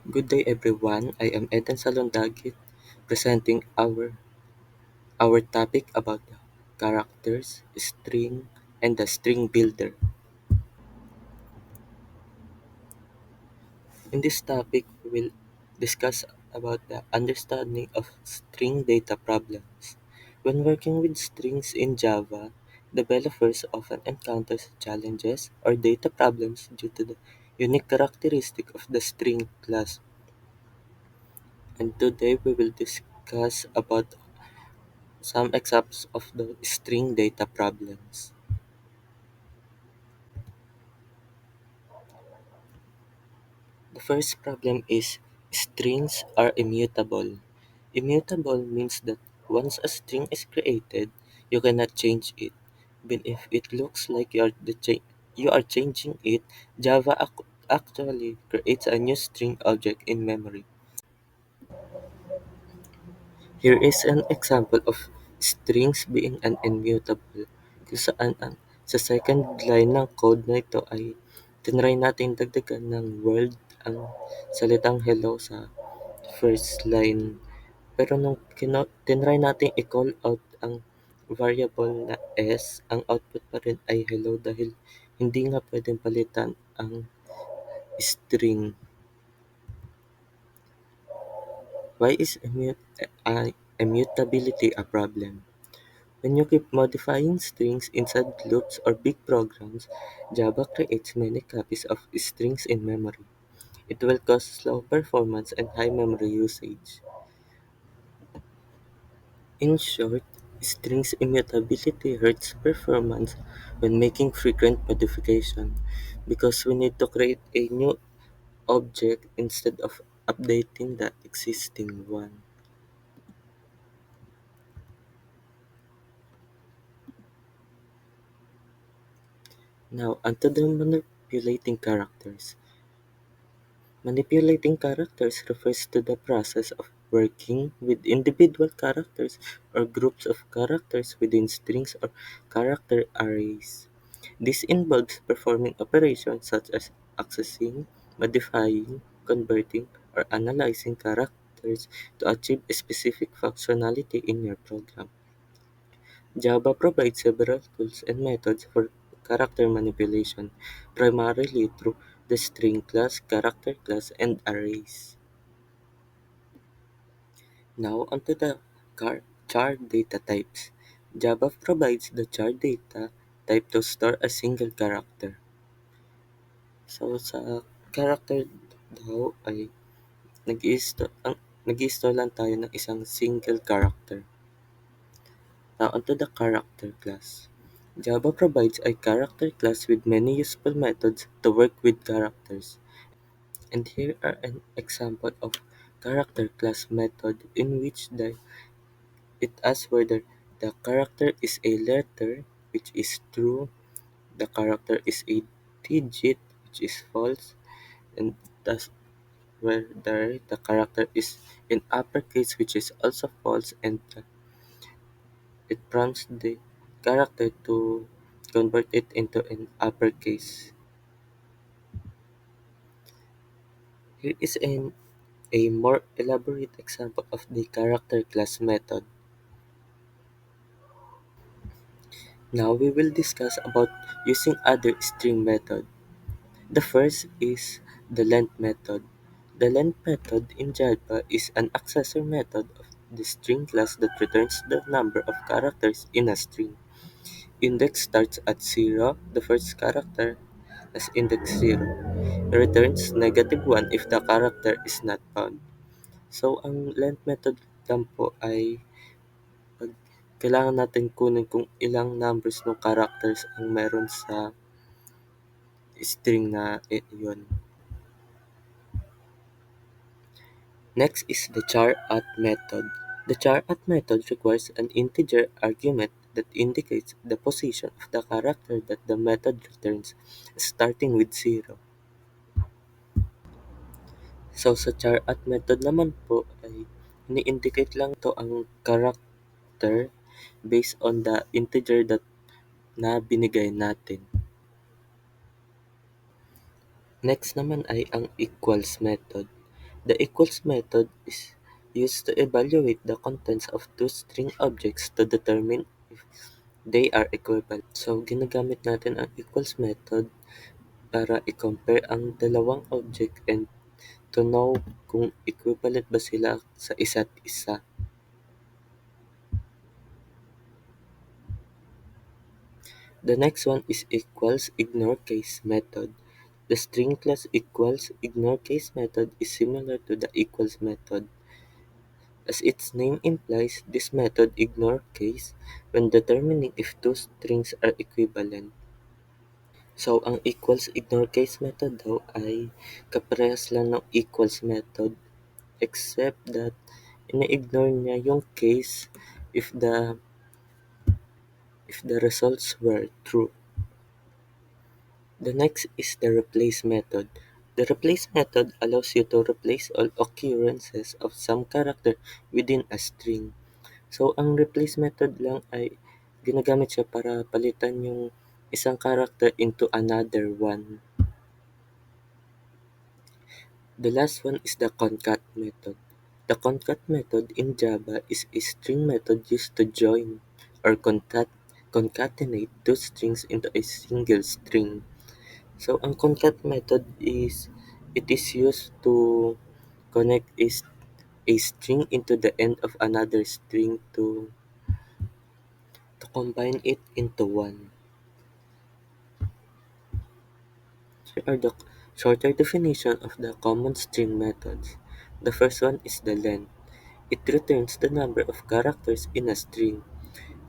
Good day everyone, I am Eden Salondagit presenting our topic about the characters, string, and the string builder. In this topic, we will discuss about the understanding of string data problems. When working with strings in Java, developers often encounter challenges or data problems due to the unique characteristic of the string class. And today we will discuss about some examples of the string data problems. The first problem is strings are immutable. Immutable means that once a string is created, you cannot change it. Even if it looks like you are changing it, Java actually creates a new string object in memory. Here is an example of strings being an immutable. Kung saan sa second line ng code na ito ay tinry natin dagdagan ng word ang salitang hello sa first line. Pero nung tinry natin i-call out ang variable na s, ang output pa rin ay hello dahil hindi nga pwedeng palitan ang string. Why is immutability a problem? When you keep modifying strings inside loops or big programs, Java creates many copies of strings in memory. It will cause slow performance and high memory usage. In short, strings immutability hurts performance when making frequent modification because we need to create a new object instead of updating the existing one. Now, onto the manipulating characters. Manipulating characters refers to the process of working with individual characters or groups of characters within strings or character arrays. This involves performing operations such as accessing, modifying, converting, or analyzing characters to achieve a specific functionality in your program. Java provides several tools and methods for character manipulation, primarily through the string class, character class, and arrays. Now onto the char data types. Java provides the char data type to store a single character. So sa character daw ay nag-i-store lang tayo ng isang single character. Now onto the character class. Java provides a character class with many useful methods to work with characters. And here are an example of character class method in which it asks whether the character is a letter, which is true, the character is a digit, which is false, and thus whether the character is in uppercase, which is also false, and it prompts the character to convert it into an uppercase. Here is a more elaborate example of the character class method. Now we will discuss about using other string method. The first is the length method. The length method in Java is an accessor method of the string class that returns the number of characters in a string. Index starts at 0, the first character as index 0. Returns -1 if the character is not found. So, ang length method lang po ay pag kailangan natin kunin kung ilang numbers ng characters ang meron sa string na yun. Next is the char@. Method. The char@. Method requires an integer argument that indicates the position of the character that the method returns, starting with 0. So sa char@ method naman po ay ini-indicate lang to ang character based on the integer that na binigay natin. Next naman ay ang equals method. The equals method is used to evaluate the contents of two string objects to determine if they are equivalent. So, ginagamit natin ang equals method para i-compare ang dalawang object and to know kung equivalent ba sila sa isa't isa. The next one is equals ignore case method. The string class equals ignore case method is similar to the equals method. As its name implies, this method ignores case when determining if two strings are equivalent. So, ang equals ignore case method daw ay kaparehas lang ng equals method except that ina-ignore niya yung case if the results were true. The next is the replace method. The replace method allows you to replace all occurrences of some character within a string. So, ang replace method lang ay ginagamit siya para palitan yung isang character into another one. The last one is the concat method. The concat method in Java is a string method used to join or concatenate two strings into a single string. So, ang concat method is it is used to connect a string into the end of another string to combine it into one. Here are the shorter definition of the common string methods. The first one is the length. It returns the number of characters in a string.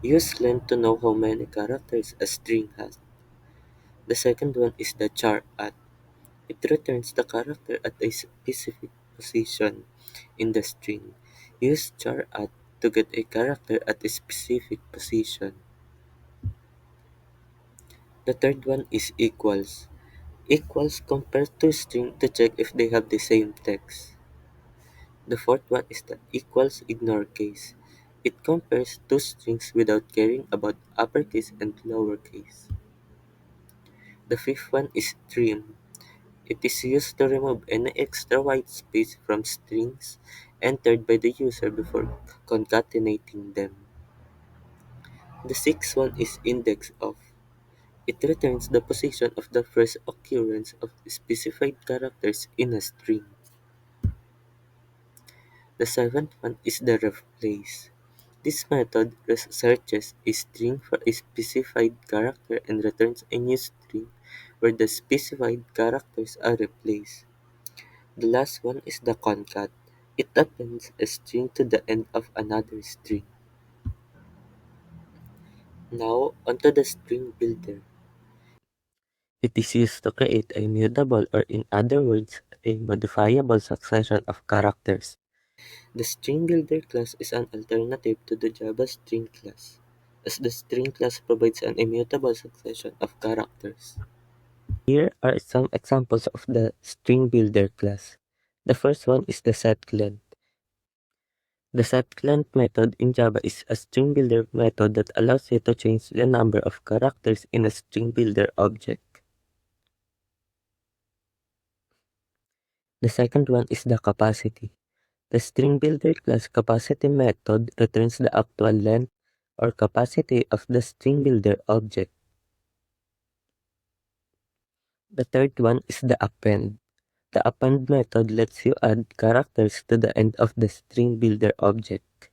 Use length to know how many characters a string has. The second one is the char at. It returns the character at a specific position in the string. Use char at to get a character at a specific position. The third one is equals. Equals compare two strings to check if they have the same text. The fourth one is the equals ignore case. It compares two strings without caring about uppercase and lowercase. The fifth one is trim. It is used to remove any extra white space from strings entered by the user before concatenating them. The sixth one is index of. It returns the position of the first occurrence of specified characters in a string. The seventh one is the replace. This method searches a string for a specified character and returns a new string where the specified characters are replaced. The last one is the concat. It appends a string to the end of another string. Now, onto the string builder. It is used to create a mutable or in other words, a modifiable succession of characters. The string builder class is an alternative to the Java string class, as the string class provides an immutable succession of characters. Here are some examples of the string builder class. The first one is the setLength. The setLength method in Java is a string builder method that allows you to change the number of characters in a string builder object. The second one is the capacity. The string builder class capacity method returns the actual length or capacity of the string builder object. The third one is the append. The append method lets you add characters to the end of the string builder object.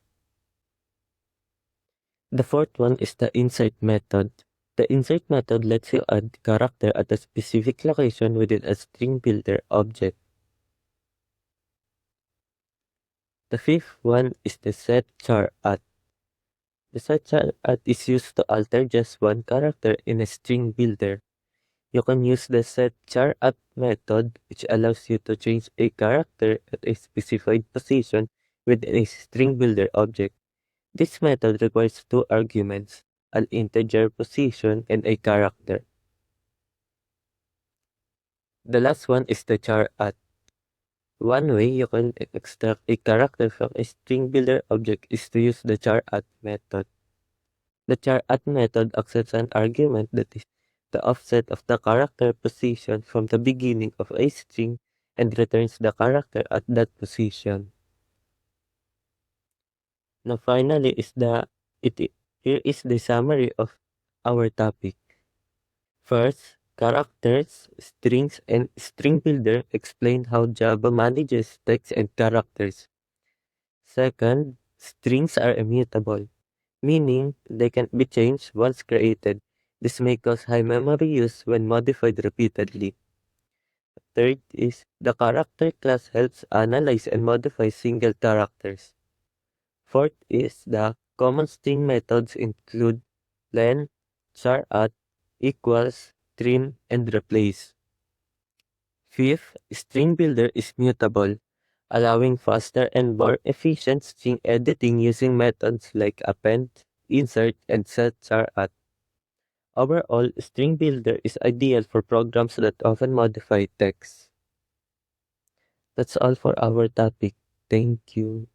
The fourth one is the insert method. The insert method lets you add character at a specific location within a string builder object. The fifth one is the set char at. The set char at is used to alter just one character in a string builder. You can use the set char at method, which allows you to change a character at a specified position within a string builder object. This method requires two arguments, an integer position and a character. The last one is the char at. One way you can extract a character from a string builder object is to use the char at method. The char at method accepts an argument that is the offset of the character position from the beginning of a string and returns the character at that position. Now finally here is the summary of our topic. First, characters, strings, and string builder explain how Java manages text and characters. Second, strings are immutable, meaning they can be changed once created. This may cause high memory use when modified repeatedly. Third is the character class helps analyze and modify single characters. Fourth is the common string methods include len, char at, equals, trim, and replace. Fifth, string builder is mutable, allowing faster and more efficient string editing using methods like append, insert, and set char at. Overall, string builder is ideal for programs that often modify text. That's all for our topic. Thank you.